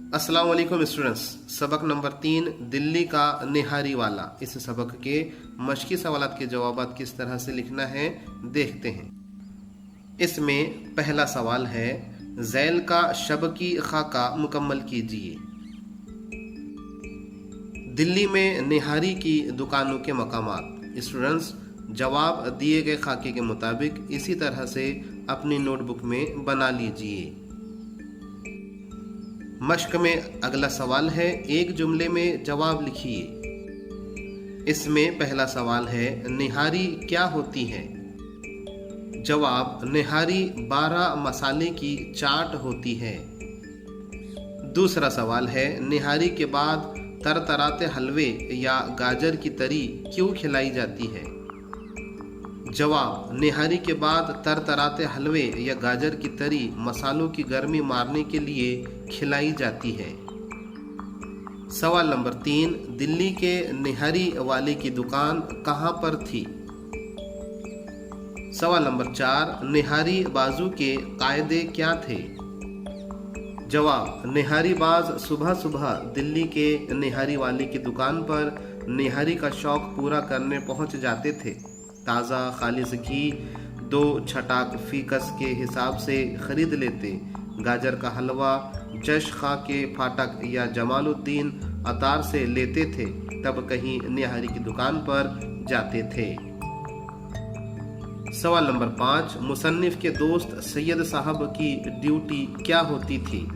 अस्सलाम वालेकुम स्टूडेंट्स। सबक नंबर 3 दिल्ली का निहारी वाला। इस सबक के मशकी सवालात के जवाबात किस तरह से लिखना है देखते हैं। इसमें पहला सवाल है, ज़ैल का शब की खाका मुकम्मल कीजिए। दिल्ली में निहारी की दुकानों के मकामात। स्टूडेंट्स जवाब दिए गए खाके के मुताबिक इसी तरह से अपनी नोटबुक में बना लीजिए। मश्क में अगला सवाल है, एक जुमले में जवाब लिखिए। इसमें पहला सवाल है, निहारी क्या होती है? जवाब, निहारी 12 मसाले की चाट होती है। दूसरा सवाल है, निहारी के बाद तरतराते हलवे या गाजर की तरी क्यों खिलाई जाती है? जवाब, निहारी के बाद तरतराते हलवे या गाजर की तरी मसालों की गर्मी मारने के लिए खिलाई जाती है। सवाल नंबर 3, दिल्ली के निहारी वाले की दुकान कहाँ पर थी? सवाल नंबर 4, निहारी बाजू के कायदे क्या थे? जवाब, निहारी बाज सुबह सुबह दिल्ली के निहारी वाले की दुकान पर निहारी का शौक पूरा करने पहुंच जाते थे। ताज़ा खालिस घी 2 छटाक फीकस के हिसाब से खरीद लेते। गाजर का हलवा जश खां के फाटक या जमालुद्दीन अतार से लेते थे, तब कहीं निहारी की दुकान पर जाते थे। सवाल नंबर 5, मुसन्निफ के दोस्त सैयद साहब की ड्यूटी क्या होती थी?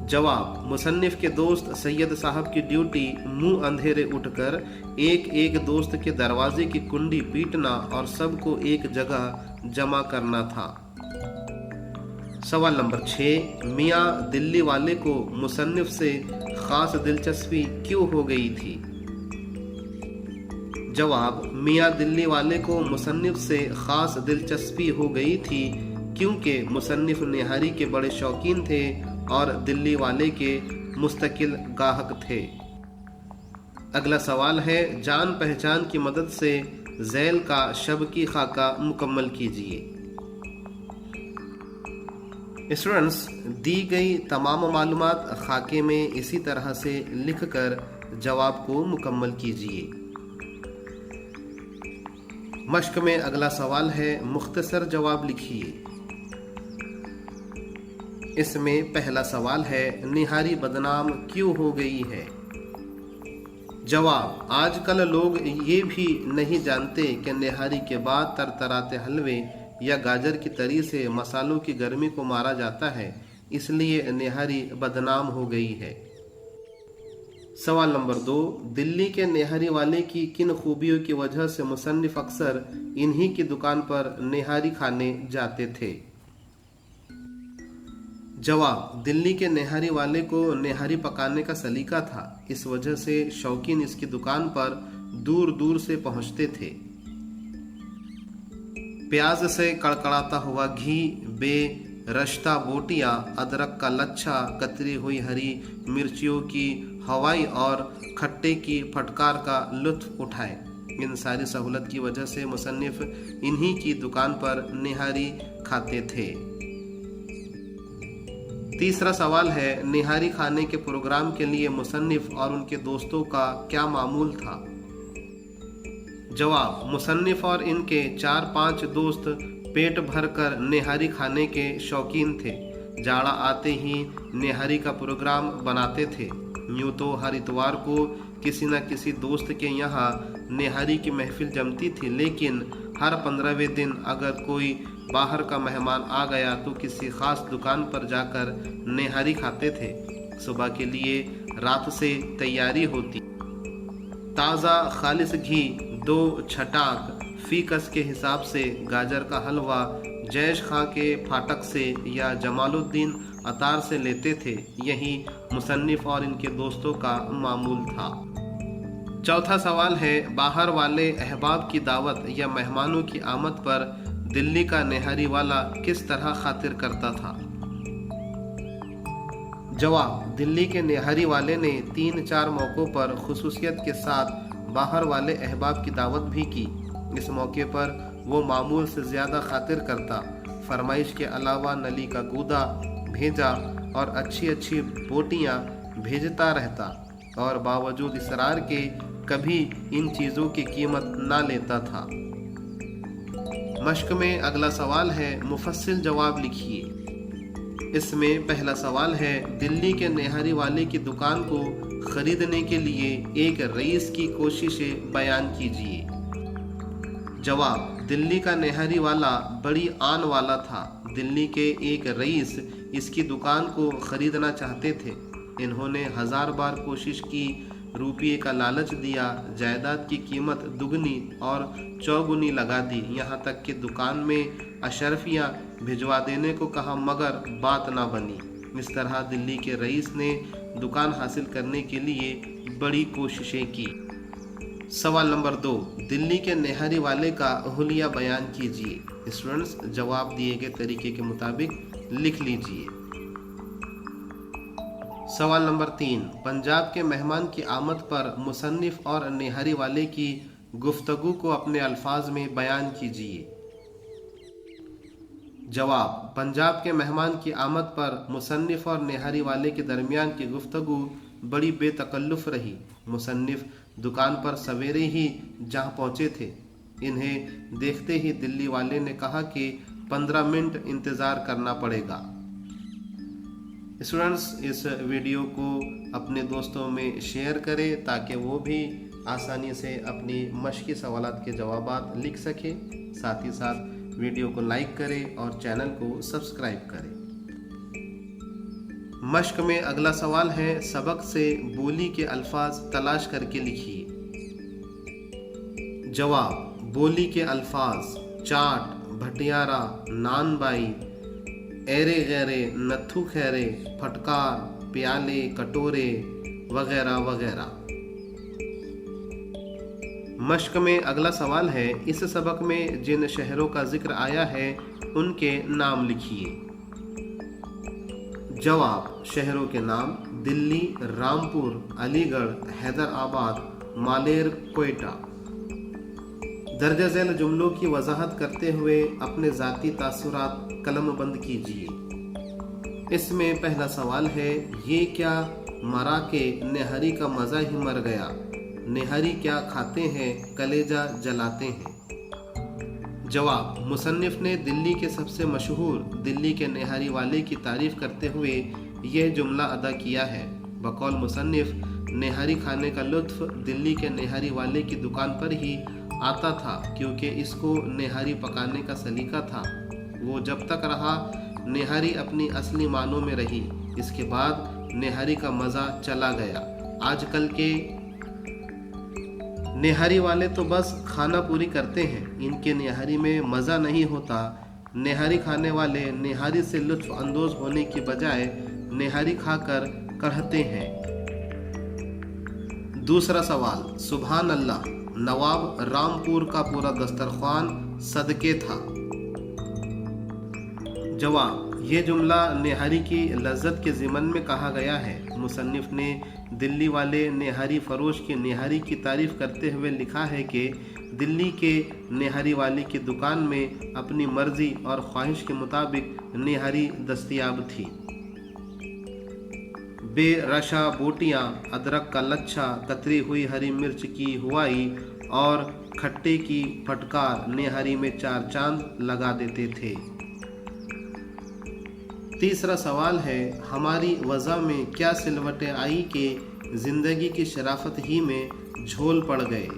जवाब, मुसन्निफ के दोस्त सैयद साहब की ड्यूटी मुंह अंधेरे उठकर एक एक दोस्त के दरवाजे की कुंडी पीटना और सबको एक जगह जमा करना था। सवाल नंबर 6, मियाँ दिल्ली वाले को मुसन्निफ से खास दिलचस्पी क्यों हो गई थी? जवाब, मियाँ दिल्ली वाले को मुसन्निफ से खास दिलचस्पी हो गई थी क्योंकि मुसन्निफ निहारी के बड़े शौकीन थे और दिल्ली वाले के मुस्तकिल गाहक थे। अगला सवाल है, जान पहचान की मदद से ज़ैल का शब की खाका मुकम्मल कीजिए। स्टूडेंट्स दी गई तमाम मालूमात खाके में इसी तरह से लिखकर जवाब को मुकम्मल कीजिए। मश्क में अगला सवाल है, मुख्तसर जवाब लिखिए। इसमें पहला सवाल है, निहारी बदनाम क्यों हो गई है? जवाब, आजकल लोग ये भी नहीं जानते कि निहारी के बाद तरतराते हलवे या गाजर की तरी से मसालों की गर्मी को मारा जाता है, इसलिए निहारी बदनाम हो गई है। सवाल नंबर 2, दिल्ली के निहारी वाले की किन खूबियों की वजह से मुसन्निफ अक्सर इन्हीं की दुकान पर निहारी खाने जाते थे? जवाब, दिल्ली के निहारी वाले को निहारी पकाने का सलीका था, इस वजह से शौकीन इसकी दुकान पर दूर दूर से पहुंचते थे। प्याज से कड़कड़ाता हुआ घी, बेरश्ता बोटियां, अदरक का लच्छा, कतरी हुई हरी मिर्चियों की हवाई और खट्टे की फटकार का लुत्फ उठाए। इन सारी सहूलत की वजह से मुसन्निफ इन्हीं की दुकान पर निहारी खाते थे। तीसरा सवाल है, निहारी खाने के प्रोग्राम के लिए मुसन्निफ और उनके दोस्तों का क्या मामूल था? जवाब, मुसन्निफ और इनके 4-5 दोस्त पेट भरकर निहारी खाने के शौकीन थे। जाड़ा आते ही निहारी का प्रोग्राम बनाते थे। यूँ तो हर इतवार को किसी न किसी दोस्त के यहाँ निहारी की महफिल जमती थी, लेकिन हर 15वें दिन अगर कोई बाहर का मेहमान आ गया तो किसी खास दुकान पर जाकर निहारी खाते थे। सुबह के लिए रात से तैयारी होती। ताज़ा खालिस घी 2 छटाक फीकस के हिसाब से गाजर का हलवा जैश खां के फाटक से या जमालुद्दीन अतार से लेते थे। यही मुसन्निफ और इनके दोस्तों का मामूल था। चौथा सवाल है, बाहर वाले अहबाब की दावत या मेहमानों की आमद पर दिल्ली का निहारी वाला किस तरह खातिर करता था? जवाब, दिल्ली के निहारी वाले ने 3-4 मौक़ों पर खुसूसियत के साथ बाहर वाले अहबाब की दावत भी की। इस मौके पर वो मामूल से ज़्यादा खातिर करता। फरमाइश के अलावा नली का गूदा भेजा और अच्छी अच्छी बोटियां भेजता रहता और बावजूद इसरार के कभी इन चीज़ों की कीमत ना लेता था। मश्क में अगला सवाल है, मुफस्सिल जवाब लिखिए। इसमें पहला सवाल है, दिल्ली के नेहारी वाले की दुकान को खरीदने के लिए एक रईस की कोशिशें बयान कीजिए। जवाब, दिल्ली का नेहारी वाला बड़ी आन वाला था। दिल्ली के एक रईस इसकी दुकान को खरीदना चाहते थे। इन्होंने 1000 बार कोशिश की, रुपये का लालच दिया, जायदाद की कीमत दुगनी और चौगुनी लगा दी, यहाँ तक कि दुकान में अशरफियाँ भिजवा देने को कहा, मगर बात ना बनी। इस तरह दिल्ली के रईस ने दुकान हासिल करने के लिए बड़ी कोशिशें की। सवाल नंबर 2, दिल्ली के नेहारी वाले का हुलिया बयान कीजिए। स्टूडेंट्स, जवाब दिए गए तरीके के मुताबिक लिख लीजिए। सवाल नंबर 3, पंजाब के मेहमान की आमद पर मुसन्निफ और नेहारी वाले की गुफ्तगू को अपने अल्फाज में बयान कीजिए। जवाब, पंजाब के मेहमान की आमद पर मुसन्निफ और नेहारी वाले के दरमियान की गुफ्तगू बड़ी बेतकल्लुफ़ रही। मुसन्निफ दुकान पर सवेरे ही जहाँ पहुँचे थे। इन्हें देखते ही दिल्ली वाले ने कहा कि 15 मिनट इंतज़ार करना पड़ेगा। स्टूडेंट्स, इस वीडियो को अपने दोस्तों में शेयर करें ताकि वो भी आसानी से अपनी मश्की सवालात के जवाबात लिख सकें। साथ ही साथ वीडियो को लाइक करें और चैनल को सब्सक्राइब करें। मश्क में अगला सवाल है, सबक से बोली के अल्फाज तलाश करके लिखिए। जवाब, बोली के अल्फाज चाट, भटियारा, नानबाई, एरे गैरे, नत्थू खैरे, फटकार, प्याले, कटोरे वगैरह वगैरह। मश्क में अगला सवाल है, इस सबक में जिन शहरों का जिक्र आया है उनके नाम लिखिए। जवाब, शहरों के नाम दिल्ली, रामपुर, अलीगढ़, हैदराबाद, मालेर, कोयटा। दर्ज झैल जुमलों की वजाहत करते हुए अपने ज़ाती तासुरात कलमबंद कीजिए। इसमें पहला सवाल है, ये क्या मरा के नेहारी का मज़ा ही मर गया। नेहारी क्या खाते हैं, कलेजा जलाते हैं। जवाब, मुसन्निफ ने दिल्ली के सबसे मशहूर दिल्ली के नेहारी वाले की तारीफ करते हुए यह जुमला अदा किया है। बकौल मुसन्निफ, नेहारी खाने का लुत्फ़ दिल्ली के नेहारी वाले की दुकान पर ही आता था, क्योंकि इसको नेहारी पकाने का सलीका था। वो जब तक रहा, नेहारी अपनी असली मानों में रही। इसके बाद नेहारी का मज़ा चला गया। आजकल के नेहारी वाले तो बस खाना पूरी करते हैं, इनके नेहारी में मज़ा नहीं होता। नेहारी खाने वाले नेहारी से लुत्फ़ अंदोज़ होने की बजाय नेहारी खाकर कहते हैं। दूसरा सवाल, सुभान अल्लाह, नवाब रामपुर का पूरा दस्तरख्वान सदके था। जवाब, ये जुमला नेहारी की लज्जत के ज़िमन में कहा गया है। मुसन्निफ ने दिल्ली वाले नेहारी फरोश की नेहारी की तारीफ़ करते हुए लिखा है कि दिल्ली के नेहारी वाले की दुकान में अपनी मर्ज़ी और ख्वाहिश के मुताबिक नेहारी दस्तयाब थी। बेरशा बोटियाँ, अदरक का लच्छा, कतरी हुई हरी मिर्च की हुआई और खट्टे की फटकार नेहारी में 4 चांद लगा देते थे। तीसरा सवाल है, हमारी वज़ा में क्या सिलवटें आई कि ज़िंदगी की शराफत ही में झोल पड़ गए।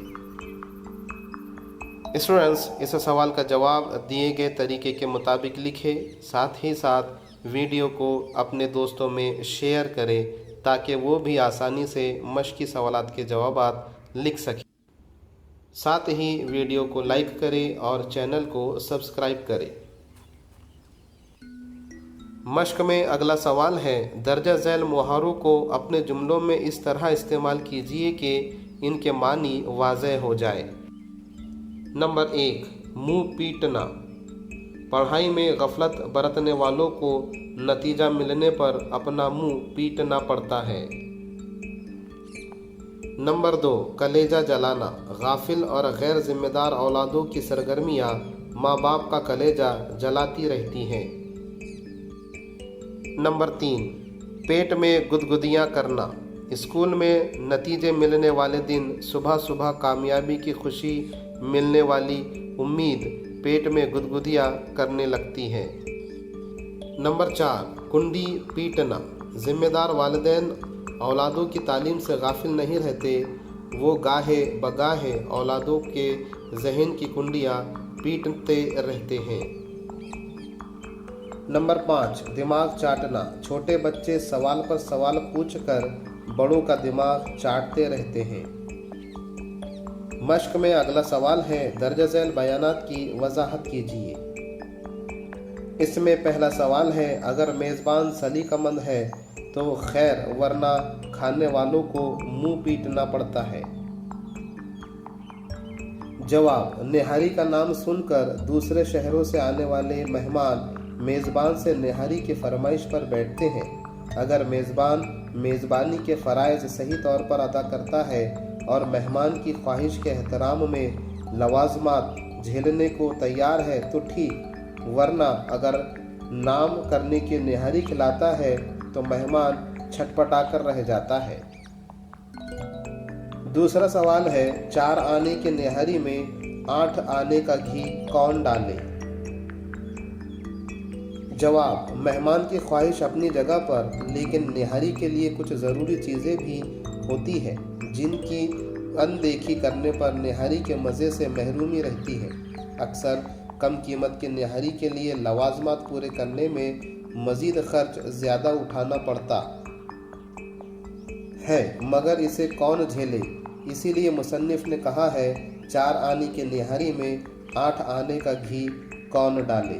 स्टूडेंट्स, इस सवाल का जवाब दिए गए तरीके के मुताबिक लिखें। साथ ही साथ वीडियो को अपने दोस्तों में शेयर करें ताकि वो भी आसानी से मश्की सवालात के जवाबात लिख सकें। साथ ही वीडियो को लाइक करें और चैनल को सब्सक्राइब करें। मश्क में अगला सवाल है, दर्जा झैल मुहारों को अपने जुमलों में इस तरह इस्तेमाल कीजिए कि इनके मानी वाज़ेह हो जाए। नंबर 1, मुंह पीटना। पढ़ाई में गफलत बरतने वालों को नतीजा मिलने पर अपना मुंह पीटना पड़ता है। नंबर 2, कलेजा जलाना। गाफिल और गैर जिम्मेदार औलादों की सरगर्मियाँ माँ बाप का कलेजा जलाती रहती हैं। नंबर 3, पेट में गुदगुदियाँ करना। स्कूल में नतीजे मिलने वाले दिन सुबह सुबह कामयाबी की खुशी मिलने वाली उम्मीद पेट में गुदगुदियाँ करने लगती है। नंबर 4, कुंडी पीटना। जिम्मेदार वालिदैन औलादों की तालीम से गाफिल नहीं रहते। वो गाहे बगाहे औलादों के जहन की कुंडियाँ पीटते रहते हैं। नंबर 5, दिमाग चाटना। छोटे बच्चे सवाल पर सवाल पूछकर बड़ों का दिमाग चाटते रहते हैं। मश्क में अगला सवाल है, दर्ज झैल बयानात की वजाहत कीजिए। इसमें पहला सवाल है, अगर मेज़बान सलीकामंद है तो खैर, वरना खाने वालों को मुंह पीटना पड़ता है। जवाब, निहारी का नाम सुनकर दूसरे शहरों से आने वाले मेहमान मेज़बान से निहारी की फरमाइश पर बैठते हैं। अगर मेज़बान मेज़बानी के फ़राइज़ सही तौर पर अदा करता है और मेहमान की ख्वाहिश के एहतराम में लवाज़मात झेलने को तैयार है तो ठीक, वरना अगर नाम करने की निहारी खिलाता है तो मेहमान छटपटा कर रह जाता है। दूसरा सवाल है, 4 आने के निहारी में 8 आने का घी कौन डाले? जवाब, मेहमान की ख्वाहिश अपनी जगह पर, लेकिन निहारी के लिए कुछ ज़रूरी चीज़ें भी होती हैं जिनकी अनदेखी करने पर निहारी के मज़े से महरूमी रहती है। अक्सर कम कीमत की निहारी के लिए लवाज़मात पूरे करने में मज़ीद खर्च ज़्यादा उठाना पड़ता है, मगर इसे कौन झेले? इसीलिए मुसन्निफ़ ने कहा है, 4 आने की निहारी में 8 आने का घी कौन डाले।